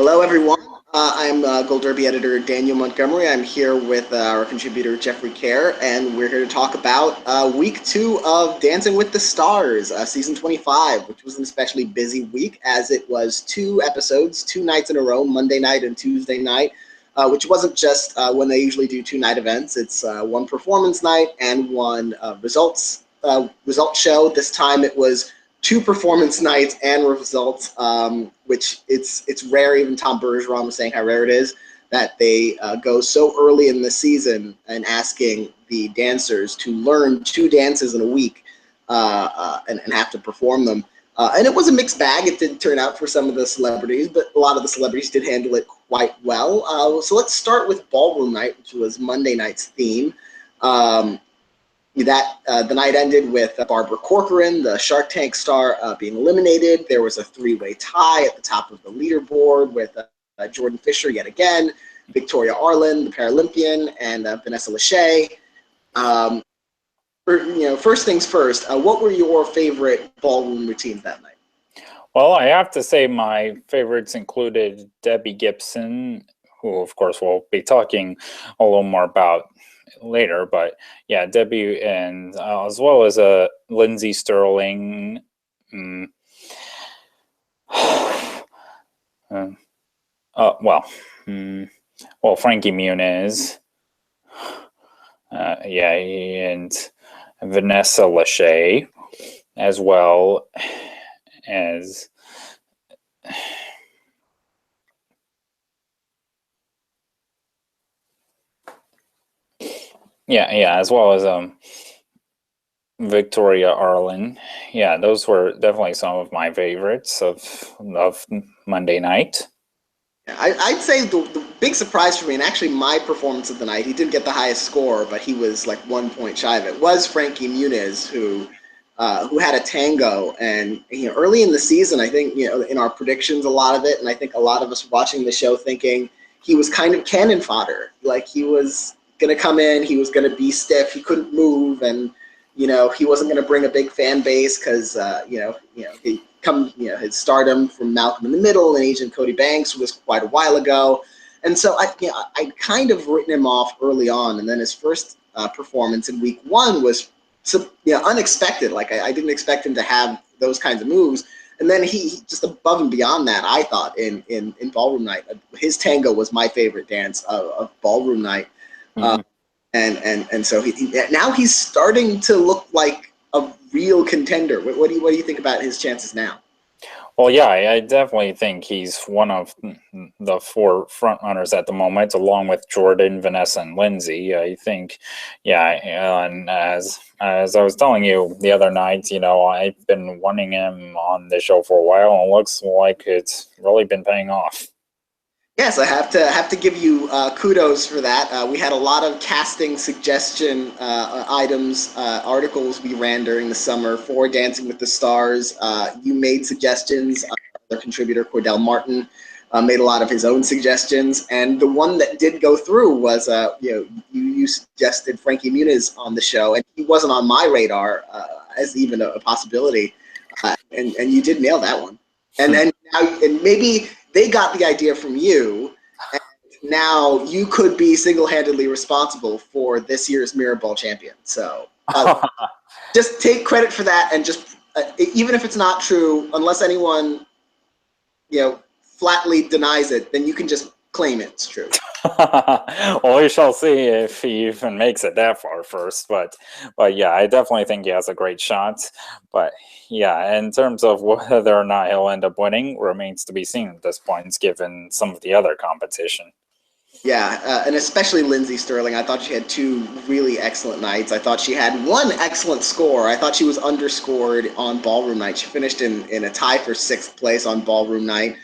Hello, everyone. I'm Gold Derby editor Daniel Montgomery. I'm here with our contributor Jeffrey Kare, and we're here to talk about week 2 of Dancing with the Stars, season 25, which was an especially busy week as it was 2 episodes, 2 nights in a row, Monday night and Tuesday night, which wasn't just when they usually do 2 night events. It's one performance night and one result show. This time it was 2 performance nights and results, which it's rare. Even Tom Bergeron was saying how rare it is that they go so early in the season and asking the dancers to learn 2 dances in a week and have to perform them. And it was a mixed bag. It did turn out for some of the celebrities, but a lot of the celebrities did handle it quite well. So let's start with Ballroom Night, which was Monday night's theme. The night ended with Barbara Corcoran, the Shark Tank star, being eliminated. There was a 3-way tie at the top of the leaderboard with Jordan Fisher yet again, Victoria Arlen, the Paralympian, and Vanessa Lachey. First things first, what were your favorite ballroom routines that night? Well, I have to say my favorites included Debbie Gibson, who, of course, we'll be talking a little more about later, but yeah, Debbie, and as well as Lindsay Sterling, Frankie Muniz, and Vanessa Lachey, as well as as well as Victoria Arlen. Yeah, those were definitely some of my favorites of Monday night. I'd say the big surprise for me, and actually my performance of the night, he didn't get the highest score, but he was like 1 point shy of it, was Frankie Muniz, who had a tango. And early in the season, I think in our predictions, a lot of it, and I think a lot of us watching the show thinking he was kind of cannon fodder. Like he was going to come in, he was going to be stiff, he couldn't move, and he wasn't going to bring a big fan base because his stardom from Malcolm in the Middle and Agent Cody Banks was quite a while ago. And so I'd kind of written him off early on, and then his first performance in week 1 was unexpected. Like I didn't expect him to have those kinds of moves. And then he just above and beyond that, I thought in Ballroom Night, his tango was my favorite dance of Ballroom Night. Mm-hmm. And so now he's starting to look like a real contender. What do you think about his chances now? Well, yeah, I definitely think he's one of the 4 front runners at the moment, along with Jordan, Vanessa, and Lindsay. I think, and as I was telling you the other night, I've been wanting him on the show for a while, and it looks like it's really been paying off. Yes, I have to give you kudos for that. We had a lot of casting suggestion items, articles we ran during the summer for Dancing with the Stars. You made suggestions. The contributor Cordell Martin made a lot of his own suggestions, and the one that did go through was you suggested Frankie Muniz on the show, and he wasn't on my radar as even a possibility, and you did nail that one. And maybe they got the idea from you, and now you could be single-handedly responsible for this year's Mirror Ball champion. So just take credit for that, and just even if it's not true, unless anyone flatly denies it, then you can just claim it's true. Well, we shall see if he even makes it that far first. But yeah, I definitely think he has a great shot. But yeah, in terms of whether or not he'll end up winning, remains to be seen at this point, given some of the other competition. Yeah, and especially Lindsay Sterling. I thought she had 2 really excellent nights. I thought she had 1 excellent score. I thought she was underscored on Ballroom Night. She finished in a tie for 6th place on Ballroom Night.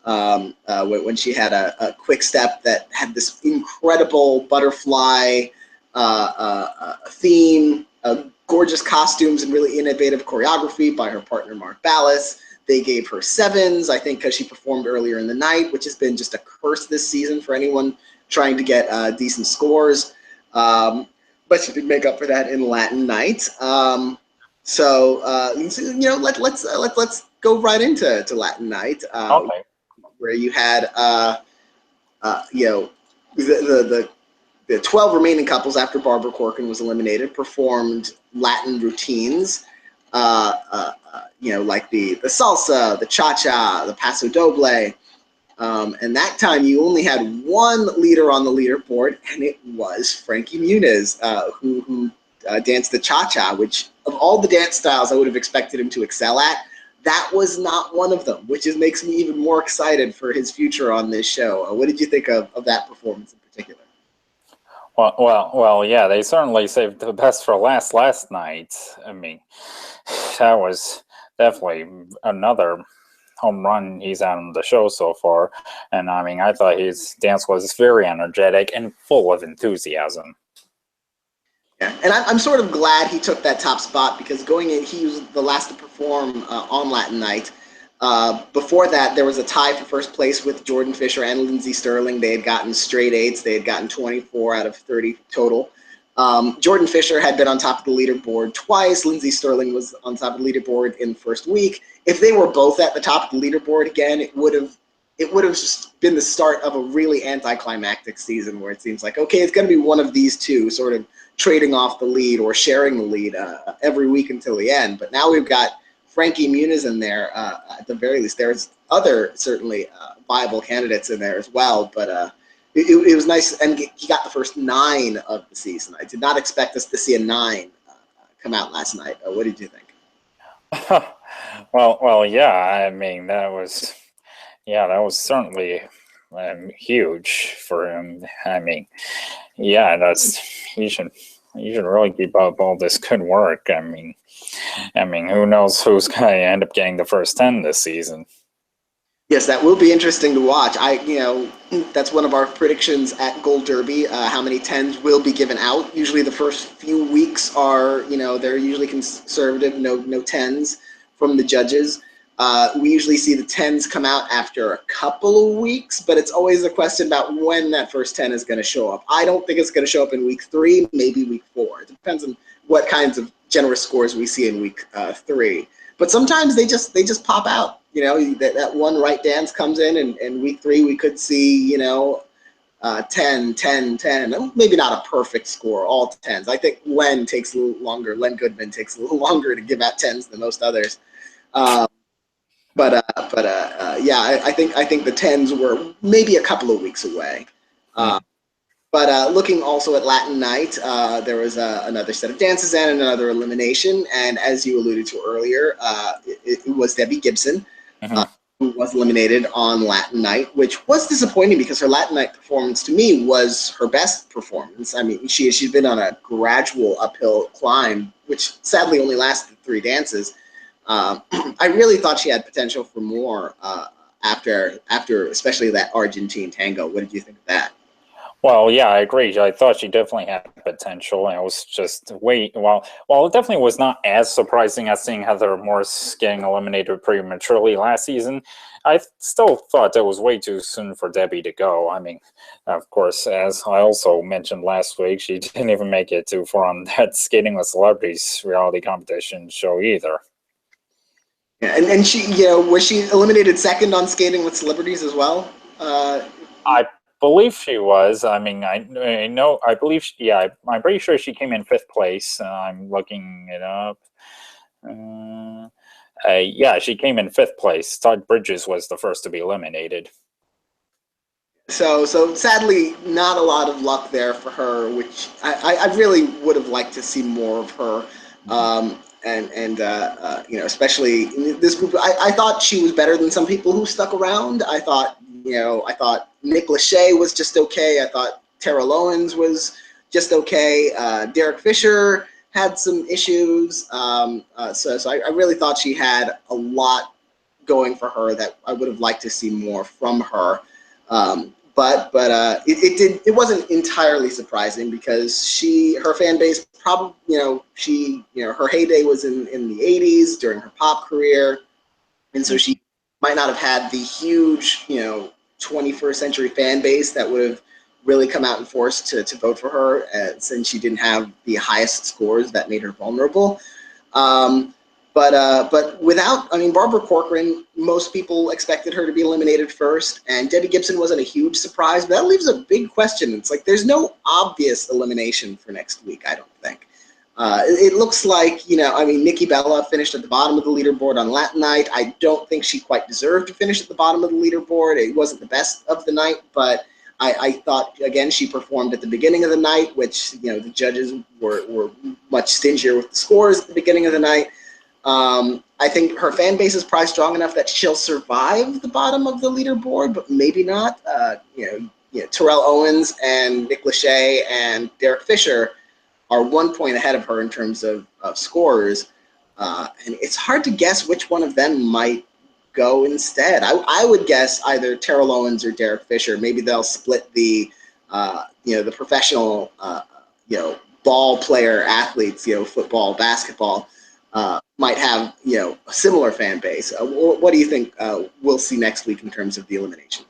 When she had a quick step that had this incredible butterfly theme, gorgeous costumes, and really innovative choreography by her partner Mark Ballas. They gave her 7s, I think, because she performed earlier in the night, which has been just a curse this season for anyone trying to get decent scores. But she did make up for that in Latin Night. Let's go right into Latin Night. Okay. where you had you know, the 12 remaining couples after Barbara Corcoran was eliminated performed Latin routines, you know, like the salsa, the cha-cha, the paso doble. And that time you only had one leader on the leaderboard, and it was Frankie Muniz, who danced the cha-cha, which of all the dance styles I would have expected him to excel at, that was not one of them, which makes me even more excited for his future on this show. What did you think of that performance in particular? Well, yeah, they certainly saved the best for last night. I mean, that was definitely another home run he's had on the show so far. And I mean, I thought his dance was very energetic and full of enthusiasm. Yeah, and I'm sort of glad he took that top spot because going in, he was the last to perform on Latin Night. Before that, there was a tie for first place with Jordan Fisher and Lindsey Sterling. They had gotten straight eights. They had gotten 24 out of 30 total. Jordan Fisher had been on top of the leaderboard twice. Lindsey Sterling was on top of the leaderboard in the first week. If they were both at the top of the leaderboard again, it would have just been the start of a really anticlimactic season where it seems like, okay, it's going to be one of these two sort of trading off the lead or sharing the lead every week until the end. But now we've got Frankie Muniz in there at the very least. There's other certainly viable candidates in there as well, but it was nice, and he got the first 9 of the season. I did not expect us to see a 9 come out last night. What did you think? well, yeah. I mean, that was certainly huge for him. I mean, yeah, he should really keep up all this good work. I mean, who knows who's going to end up getting the first 10 this season? Yes, that will be interesting to watch. That's one of our predictions at Gold Derby. How many 10s will be given out? Usually, the first few weeks are, they're usually conservative, no 10s from the judges. We usually see the 10s come out after a couple of weeks, but it's always a question about when that first 10 is going to show up. I don't think it's going to show up in week 3, maybe week 4. It depends on what kinds of generous scores we see in week 3. But sometimes they just pop out. That one right dance comes in week 3 we could see, 10, 10, 10. Maybe not a perfect score, all 10s. I think Len takes a little longer. Len Goodman takes a little longer to give out 10s than most others. Yeah, I think the 10s were maybe a couple of weeks away. But looking also at Latin Night, there was another set of dances and another elimination. And as you alluded to earlier, it was Debbie Gibson who was eliminated on Latin Night, which was disappointing because her Latin Night performance to me was her best performance. I mean, she's been on a gradual uphill climb, which sadly only lasted 3 dances. I really thought she had potential for more after especially that Argentine tango. What did you think of that? Well, yeah, I agree. I thought she definitely had potential, and it was just while it definitely was not as surprising as seeing Heather Morris getting eliminated prematurely last season. I still thought it was way too soon for Debbie to go. I mean, of course, as I also mentioned last week, she didn't even make it too far on that Skating with Celebrities reality competition show either. Yeah, and she, was she eliminated second on Skating with Celebrities as well? I believe she was. I mean, I know. I believe. I'm pretty sure she came in 5th place. I'm looking it up. Yeah, she came in 5th place. Todd Bridges was the first to be eliminated. So sadly, not a lot of luck there for her, which I really would have liked to see more of her. Especially in this group, I thought she was better than some people who stuck around. I thought Nick Lachey was just okay. I thought Terrell Owens was just okay. Derek Fisher had some issues. So I really thought she had a lot going for her that I would have liked to see more from her. But it wasn't entirely surprising because her fan base probably, her heyday was in the 80s during her pop career. And so she might not have had the huge, 21st century fan base that would have really come out in force to vote for her since she didn't have the highest scores that made her vulnerable. But without, I mean, Barbara Corcoran, most people expected her to be eliminated first, and Debbie Gibson wasn't a huge surprise. But that leaves a big question. It's like there's no obvious elimination for next week, I don't think. It looks like, you know, I mean, Nikki Bella finished at the bottom of the leaderboard on Latin Night. I don't think she quite deserved to finish at the bottom of the leaderboard. It wasn't the best of the night, but I thought, again, she performed at the beginning of the night, which, you know, the judges were much stingier with the scores at the beginning of the night. I think her fan base is probably strong enough that she'll survive the bottom of the leaderboard, but maybe not. You know, Terrell Owens and Nick Lachey and Derek Fisher are 1 point ahead of her in terms of scores. And it's hard to guess which one of them might go instead. I would guess either Terrell Owens or Derek Fisher. Maybe they'll split the, you know, the professional, you know, ball player athletes, you know, football, basketball, might have, you know, a similar fan base. What do you think we'll see next week in terms of the elimination?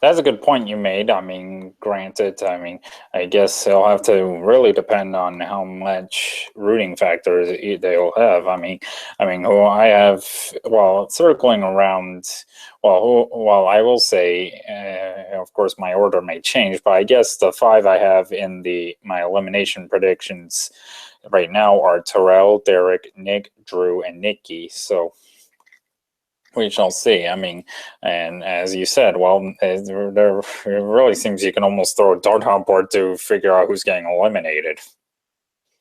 That's a good point you made. I mean, granted, I mean, I guess it'll have to really depend on how much rooting factors they'll have. I mean, who I have, well, circling around, well, I will say, of course, my order may change, but I guess the 5 I have in my elimination predictions right now are Terrell, Derek, Nick, Drew, and Nikki. So we shall see. I mean, and as you said, well, there really seems you can almost throw a dart on board to figure out who's getting eliminated.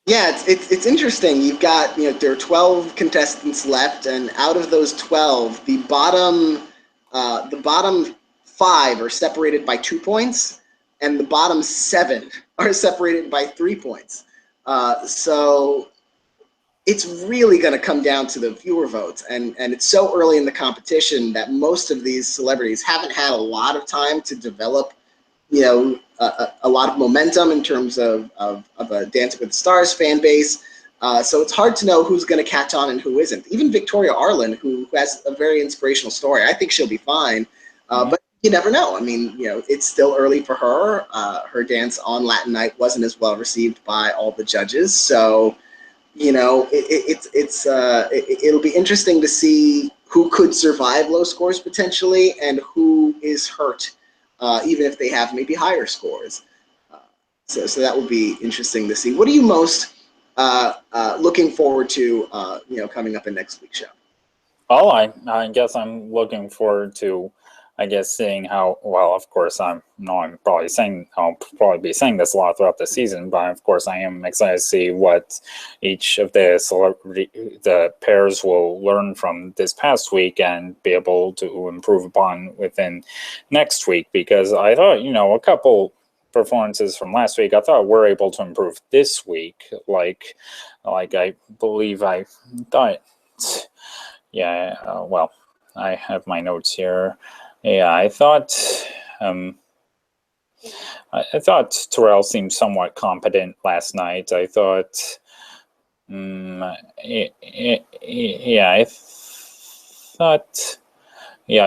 Yeah, it's interesting. You've got, you know, there are 12 contestants left, and out of those 12, the bottom 5 are separated by 2 points, and the bottom 7 are separated by 3 points. So it's really going to come down to the viewer votes, and it's so early in the competition that most of these celebrities haven't had a lot of time to develop, you know, a lot of momentum in terms of a Dancing with the Stars fan base. So it's hard to know who's going to catch on and who isn't. Even Victoria Arlen, who has a very inspirational story, I think she'll be fine. But you never know. I mean, you know, it's still early for her. Her dance on Latin Night wasn't as well received by all the judges, so you know, it'll be interesting to see who could survive low scores potentially and who is hurt, even if they have maybe higher scores. So that will be interesting to see. What are you most looking forward to, you know, coming up in next week's show? Well, I guess I'm looking forward to, I guess, seeing how, well, of course, I'll probably be saying this a lot throughout the season, but of course I am excited to see what each of the pairs will learn from this past week and be able to improve upon within next week, because I thought, you know, a couple performances from last week I thought were able to improve this week, like I believe I thought, yeah, well, I have my notes here. Yeah, I thought Terrell seemed somewhat competent last night. I thought, I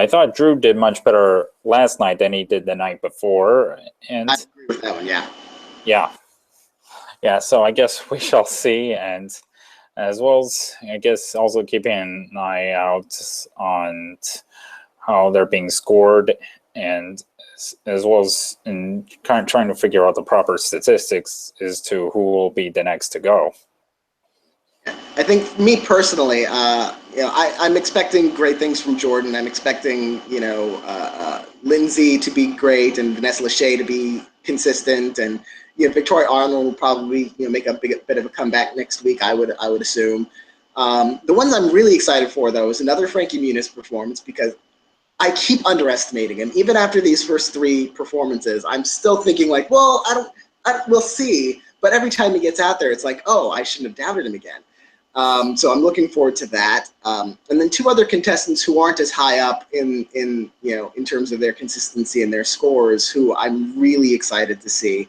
thought Drew did much better last night than he did the night before, and I agree with that one. yeah. So I guess we shall see, and as well as I guess also keeping an eye out on how they're being scored, and as well as in kind of trying to figure out the proper statistics as to who will be the next to go. I think me personally, you know, I'm expecting great things from Jordan. I'm expecting, you know, Lindsay to be great and Vanessa Lachey to be consistent, and you know, Victoria Arnold will probably, you know, make a bit of a comeback next week. I would assume. The ones I'm really excited for, though, is another Frankie Muniz performance, because I keep underestimating him. Even after these first 3 performances, I'm still thinking like, well, we'll see. But every time he gets out there, it's like, oh, I shouldn't have doubted him again. So I'm looking forward to that. And then 2 other contestants who aren't as high up in you know, in terms of their consistency and their scores, who I'm really excited to see.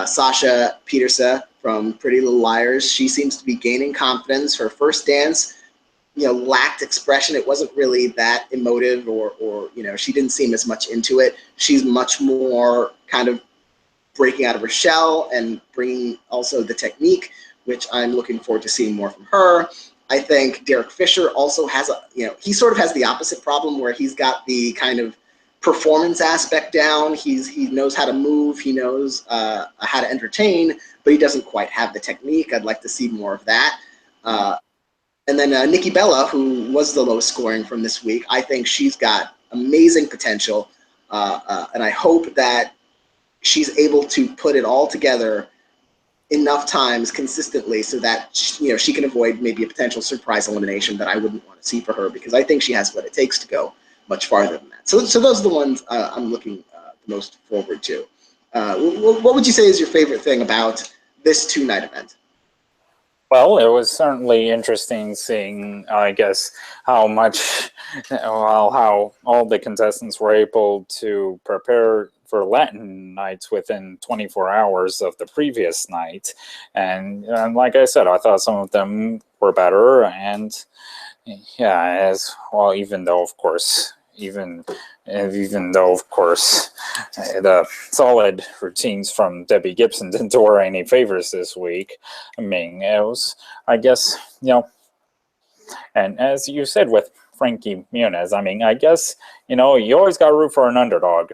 Sasha Petersa from Pretty Little Liars. She seems to be gaining confidence. Her first dance, you know, lacked expression. It wasn't really that emotive, or you know, she didn't seem as much into it. She's much more kind of breaking out of her shell and bringing also the technique, which I'm looking forward to seeing more from her. I think Derek Fisher also has he sort of has the opposite problem where he's got the kind of performance aspect down. He knows how to move. He knows how to entertain, but he doesn't quite have the technique. I'd like to see more of that. And then Nikki Bella, who was the lowest scoring from this week, I think she's got amazing potential, and I hope that she's able to put it all together enough times consistently so that she can avoid maybe a potential surprise elimination that I wouldn't want to see for her, because I think she has what it takes to go much farther than that. So those are the ones I'm looking the most forward to. What would you say is your favorite thing about this two-night event? Well, it was certainly interesting seeing, I guess, how much, well, how all the contestants were able to prepare for Latin nights within 24 hours of the previous night. And like I said, I thought some of them were better. And yeah, as well, even though, of course, the solid routines from Debbie Gibson didn't do her any favors this week. I mean, it was, I guess, and as you said with Frankie Muniz, I mean, I guess, you always got to root for an underdog.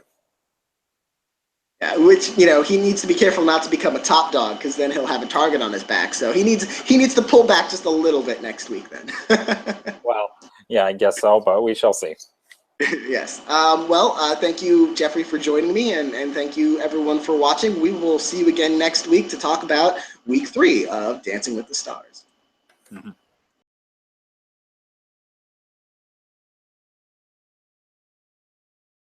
Yeah, which he needs to be careful not to become a top dog, because then he'll have a target on his back. So he needs to pull back just a little bit next week then. Well, yeah, I guess so, but we shall see. Yes. Thank you, Jeffrey, for joining me, and thank you, everyone, for watching. We will see you again next week to talk about week 3 of Dancing with the Stars. Mm-hmm.